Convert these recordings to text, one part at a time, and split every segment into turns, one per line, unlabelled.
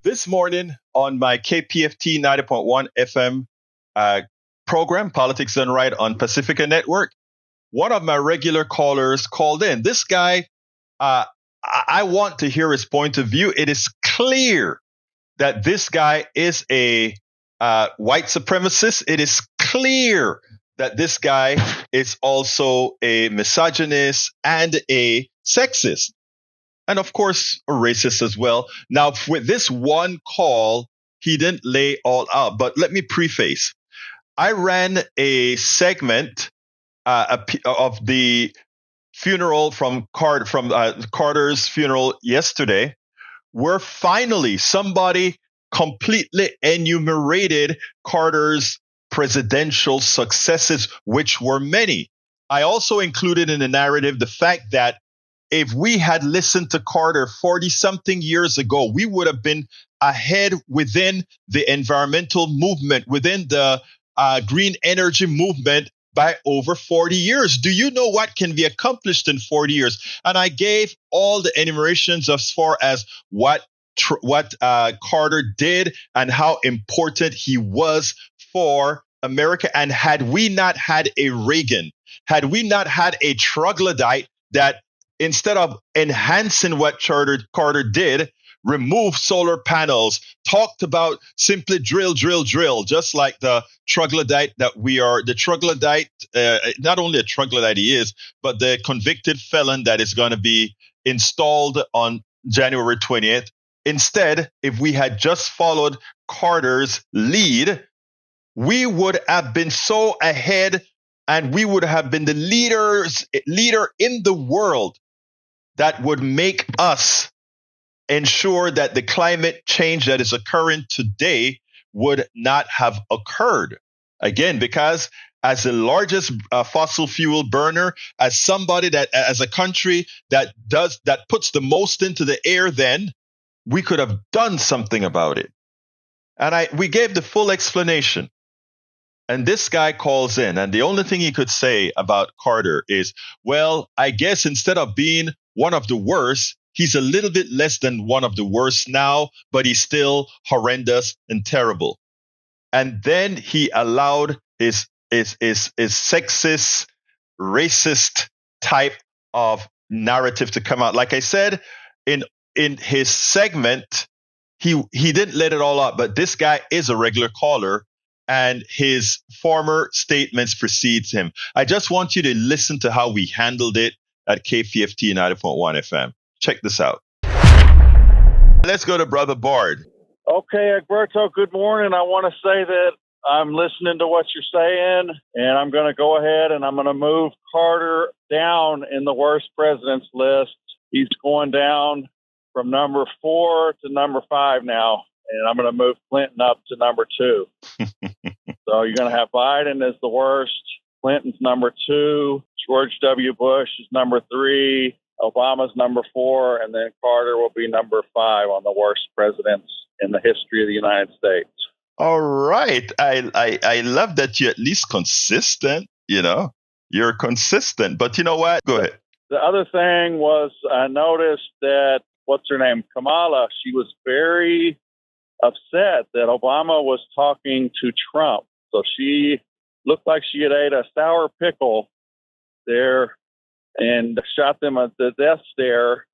This morning on my KPFT 90.1 FM program, Politics Done Right on Pacifica Network, one of my regular callers called in. This guy, I want to hear his point of view. It is clear that this guy is a white supremacist. It is clear that this guy is also a misogynist and a sexist. And of course, a racist as well. Now, with this one call, he didn't lay all out. But let me preface. I ran a segment of the funeral from Carter's funeral yesterday, where finally somebody completely enumerated Carter's presidential successes, which were many. I also included in the narrative the fact that if we had listened to Carter 40-something years ago, we would have been ahead within the environmental movement, within the green energy movement by over 40 years. Do you know what can be accomplished in 40 years? And I gave all the enumerations as far as what Carter did and how important he was for America. And had we not had a Reagan, had we not had a troglodyte that instead of enhancing what Carter did, remove solar panels, talked about simply drill, just like the troglodyte that we are. The troglodyte, not only a troglodyte he is, but the convicted felon that is going to be installed on January 20th. Instead, if we had just followed Carter's lead, we would have been so ahead and we would have been the leader in the world that would make us ensure that the climate change that is occurring today would not have occurred. Again, because as the largest fossil fuel burner, as somebody that, as a country that puts the most into the air, then we could have done something about it. And we gave the full explanation. And this guy calls in, and the only thing he could say about Carter is, well, I guess instead of being one of the worst, he's a little bit less than one of the worst now, but he's still horrendous and terrible. And then he allowed his sexist, racist type of narrative to come out. Like I said, in his segment, he didn't let it all out, but this guy is a regular caller. And his former statements precedes him. I just want you to listen to how we handled it at KPFT 90.1 FM. Check this out. Let's go to Brother Bard.
Okay, Egberto, good morning. I want to say that I'm listening to what you're saying, and I'm going to go ahead and I'm going to move Carter down in the worst presidents list. He's going down from number 4 to number 5 now. And I'm going to move Clinton up to number 2. So you're going to have Biden as the worst, Clinton's number 2, George W. Bush is number 3, Obama's number 4, and then Carter will be number 5 on the worst presidents in the history of the United States.
All right. I love that you're at least consistent. You know, you're consistent. But you know what? Go ahead.
The other thing was I noticed that, what's her name? Kamala, she was very upset that Obama was talking to Trump. So she looked like she had ate a sour pickle there and shot them at the death stare.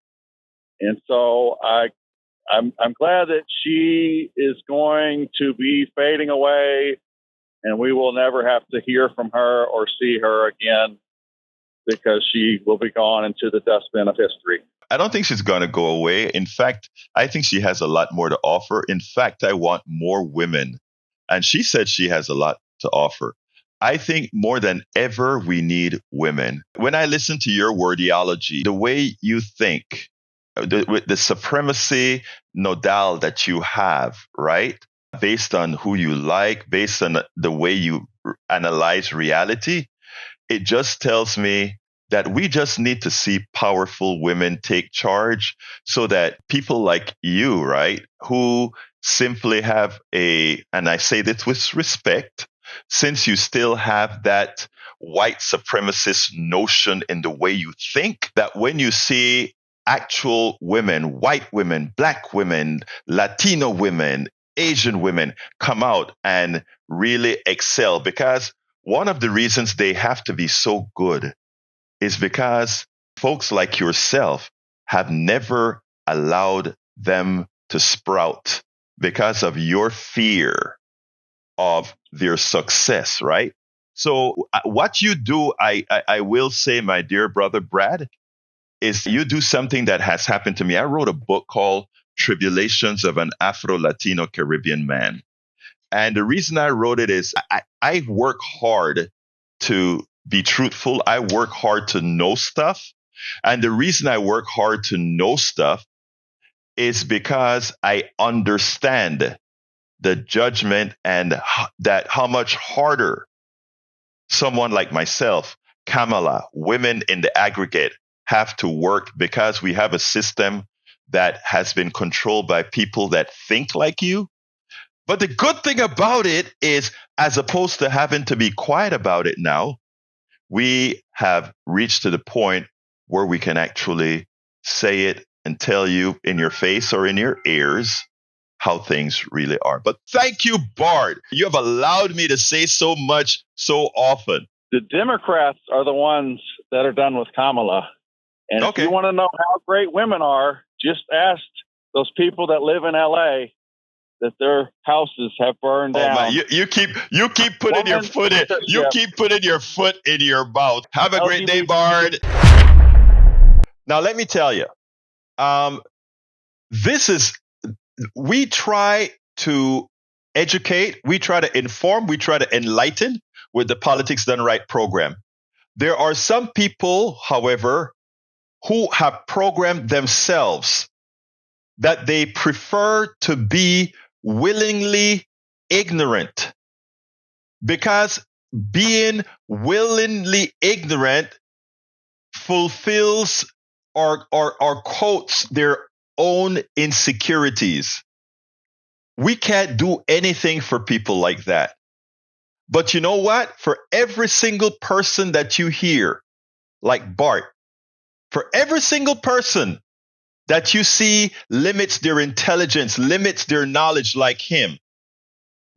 And so I'm glad that she is going to be fading away and we will never have to hear from her or see her again because she will be gone into the dustbin of history.
I don't think she's going to go away. In fact, I think she has a lot more to offer. In fact, I want more women. And she said she has a lot to offer. I think more than ever, we need women. When I listen to your wordiology, the way you think, with the supremacy nodal that you have, right? Based on who you like, based on the way you analyze reality, it just tells me that we just need to see powerful women take charge so that people like you, right, who simply have and I say this with respect, since you still have that white supremacist notion in the way you think, that when you see actual women, white women, black women, Latino women, Asian women come out and really excel. Because one of the reasons they have to be so good is because folks like yourself have never allowed them to sprout because of your fear of their success, right? So what you do, I will say, my dear brother Brad, is you do something that has happened to me. I wrote a book called Tribulations of an Afro-Latino Caribbean Man. And the reason I wrote it is I work hard to be truthful. I work hard to know stuff. And the reason I work hard to know stuff is because I understand the judgment and that how much harder someone like myself, Kamala, women in the aggregate have to work because we have a system that has been controlled by people that think like you. But the good thing about it is, as opposed to having to be quiet about it now, we have reached to the point where we can actually say it and tell you in your face or in your ears how things really are. But thank you, Bart. You have allowed me to say so much so often.
The Democrats are the ones that are done with Kamala. And if you want to know how great women are, just ask those people that live in L.A. that their houses have burned down.
Man, you keep putting your foot in. You keep putting your foot in your mouth. Have a great day, Bart. Now let me tell you, we try to educate, we try to inform, we try to enlighten with the Politics Done Right program. There are some people, however, who have programmed themselves that they prefer to be willingly ignorant, because being willingly ignorant fulfills or quotes their own insecurities. We can't do anything for people like that. But you know what? For every single person that you hear, like Bart, for every single person that you see limits their intelligence, limits their knowledge like him,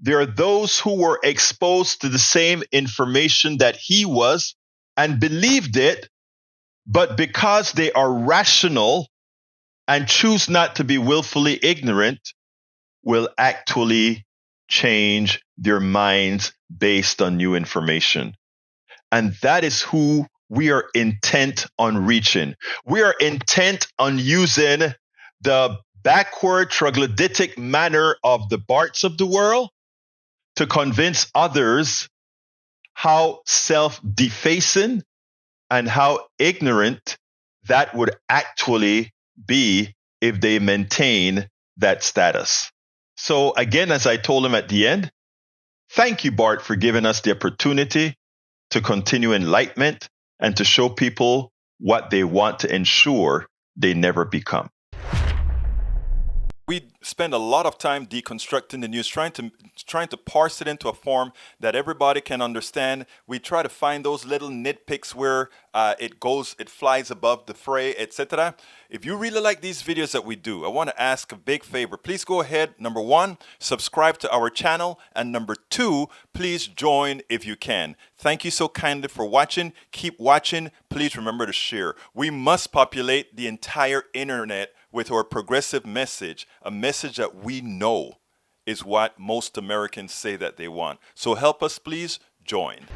there are those who were exposed to the same information that he was and believed it, but because they are rational and choose not to be willfully ignorant, will actually change their minds based on new information. And that is who we are intent on reaching. We are intent on using the backward troglodytic manner of the Barts of the world to convince others how self-defacing and how ignorant that would actually be if they maintain that status. So again, as I told him at the end, thank you, Bart, for giving us the opportunity to continue enlightenment and to show people what they want to ensure they never become.
We spend a lot of time deconstructing the news, trying to parse it into a form that everybody can understand. We try to find those little nitpicks where it flies above the fray, etc. If you really like these videos that we do, I want to ask a big favor. Please go ahead. Number one, subscribe to our channel. And number two, please join if you can. Thank you so kindly for watching. Keep watching. Please remember to share. We must populate the entire internet with our progressive message, a message that we know is what most Americans say that they want. So help us, please join.